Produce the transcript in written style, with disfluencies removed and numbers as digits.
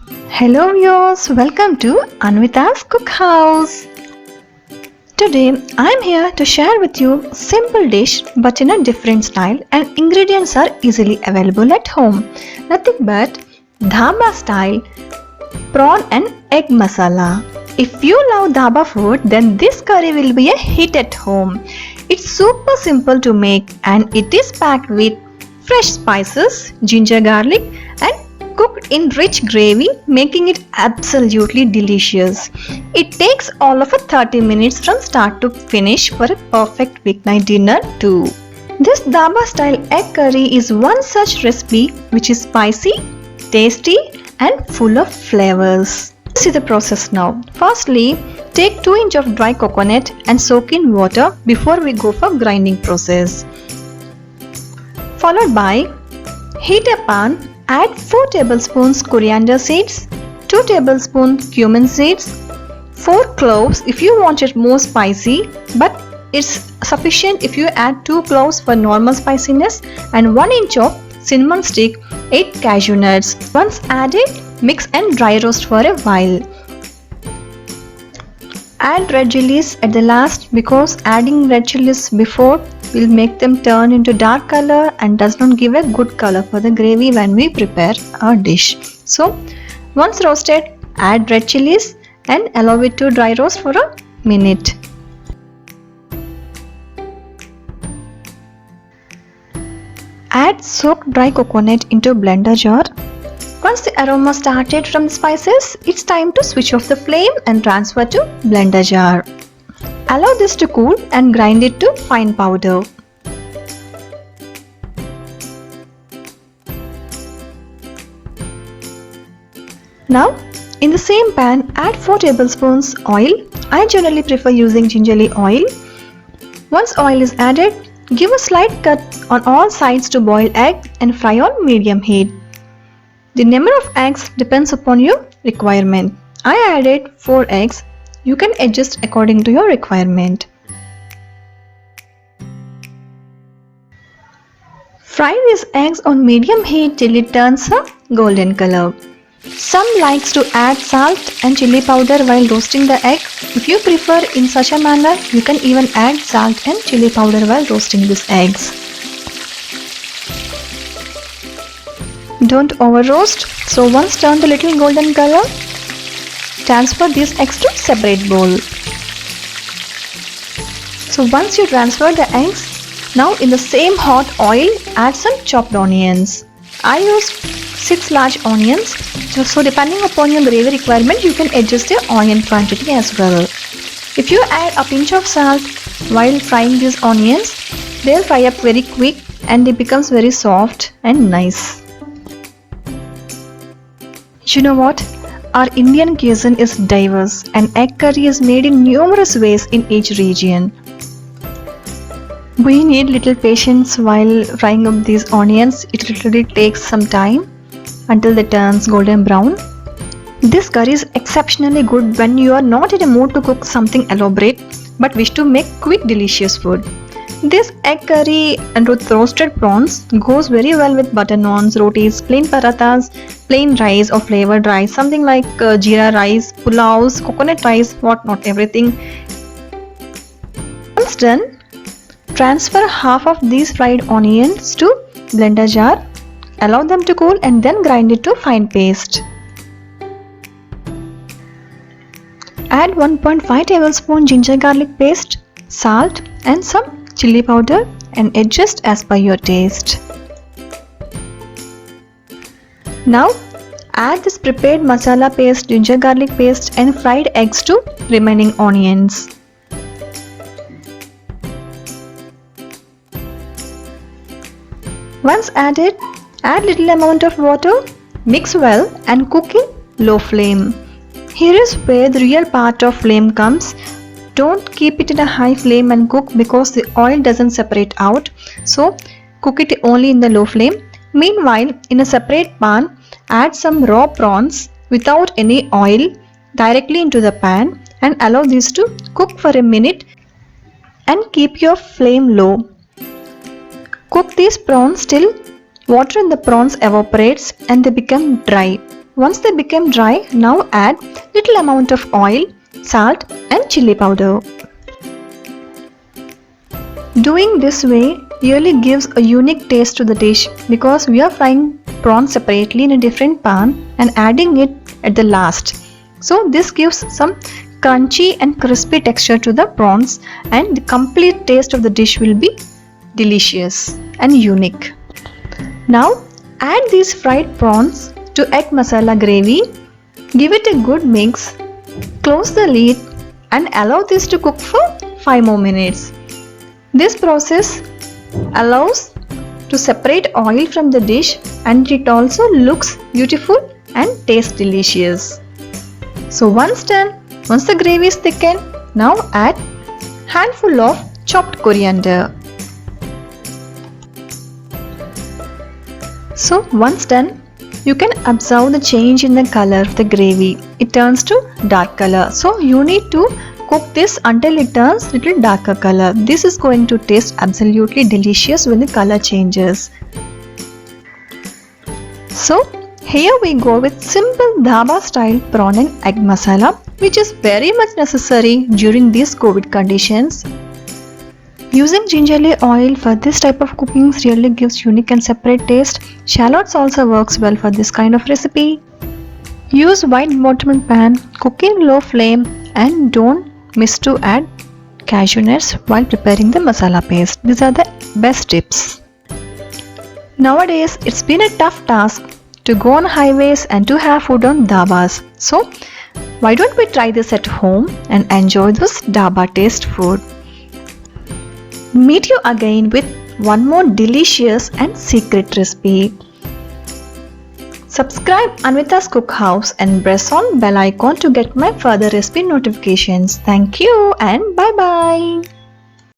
Hello viewers, welcome to Anvita's Cookhouse. Today I am here to share with you a simple dish but in a different style and ingredients are easily available at home. Nothing but dhaba style prawn and egg masala. If you love dhaba food then this curry will be a hit at home. It's super simple to make and it is packed with fresh spices, ginger garlic and cooked in rich gravy, making it absolutely delicious. It takes all of 30 minutes from start to finish for a perfect weeknight dinner too. This dhaba style egg curry is one such recipe which is spicy, tasty and full of flavors. See the process now. Firstly, take 2 inch of dry coconut and soak in water before we go for grinding process. Followed by heat a pan, add 4 tablespoons coriander seeds, 2 tablespoons cumin seeds, 4 cloves if you want it more spicy, but it's sufficient if you add 2 cloves for normal spiciness, and 1 inch of cinnamon stick, 8 cashew nuts. Once added, mix and dry roast for a while. Add red chilies at the last because adding red chilies before will make them turn into dark color and does not give a good color for the gravy when we prepare our dish. So once roasted, add red chilies and allow it to dry roast for a minute. Add soaked dry coconut into blender jar. Once the aroma started from the spices, it's time to switch off the flame and transfer to blender jar. Allow this to cool and grind it to fine powder. Now, in the same pan, add 4 tablespoons oil. I generally prefer using gingerly oil. Once oil is added, give a slight cut on all sides to boil egg and fry on medium heat. The number of eggs depends upon your requirement. I added 4 eggs. You can adjust according to your requirement. Fry these eggs on medium heat till it turns a golden color. Some likes to add salt and chili powder while roasting the egg. If you prefer in such a manner, you can even add salt and chili powder while roasting these eggs. Don't over roast, so once turned a little golden color, transfer these eggs to separate bowl. So once you transfer the eggs, now in the same hot oil, add some chopped onions. I used 6 large onions, so depending upon your gravy requirement, you can adjust your onion quantity as well. If you add a pinch of salt while frying these onions, they'll fry up very quick and it becomes very soft and nice. You know what? Our Indian cuisine is diverse and egg curry is made in numerous ways in each region. We need little patience while frying up these onions. It literally takes some time until they turns golden brown. This curry is exceptionally good when you are not in a mood to cook something elaborate but wish to make quick delicious food. This egg curry and with roasted prawns goes very well with butter naans, rotis, plain parathas, plain rice or flavored rice, something like jeera rice, pulaus, coconut rice, whatnot, everything. Once done, transfer half of these fried onions to blender jar. Allow them to cool and then grind it to fine paste. Add 1.5 tablespoon ginger garlic paste, salt and some chili powder and adjust as per your taste. Now add this prepared masala paste, ginger garlic paste and fried eggs to remaining onions. Once added, add little amount of water, mix well and cook in low flame. Here is where the real part of flame comes. Don't keep it in a high flame and cook because the oil doesn't separate out. So cook it only in the low flame. Meanwhile, in a separate pan, add some raw prawns without any oil directly into the pan and allow these to cook for a minute and keep your flame low. Cook these prawns till water in the prawns evaporates and they become dry. once they become dry, now add little amount of oil, salt and chili powder. Doing this way really gives a unique taste to the dish because we are frying prawns separately in a different pan and adding it at the last. So this gives some crunchy and crispy texture to the prawns, and the complete taste of the dish will be delicious and unique. Now add these fried prawns to egg masala gravy. Give it a good mix. Close the lid and allow this to cook for 5 more minutes. This process allows to separate oil from the dish, and it also looks beautiful and tastes delicious. So once done, once the gravy is thickened, now add handful of chopped coriander. So once done, you can observe the change in the color of the gravy. It turns to dark color. So you need to cook this until it turns little darker color. This is going to taste absolutely delicious when the color changes. So here we go with simple dhaba style prawn and egg masala, which is very much necessary during these COVID conditions. Using gingerly oil for this type of cooking really gives unique and separate taste. Shallots also works well for this kind of recipe. Use wide bottom pan, cook in low flame, and don't miss to add cashew nuts while preparing the masala paste. These are the best tips. Nowadays, it's been a tough task to go on highways and to have food on dhabas. So, why don't we try this at home and enjoy this dhaba taste food? Meet you again with one more delicious and secret recipe. Subscribe Anvita's Cookhouse and press on bell icon to get my further recipe notifications. Thank you and bye bye.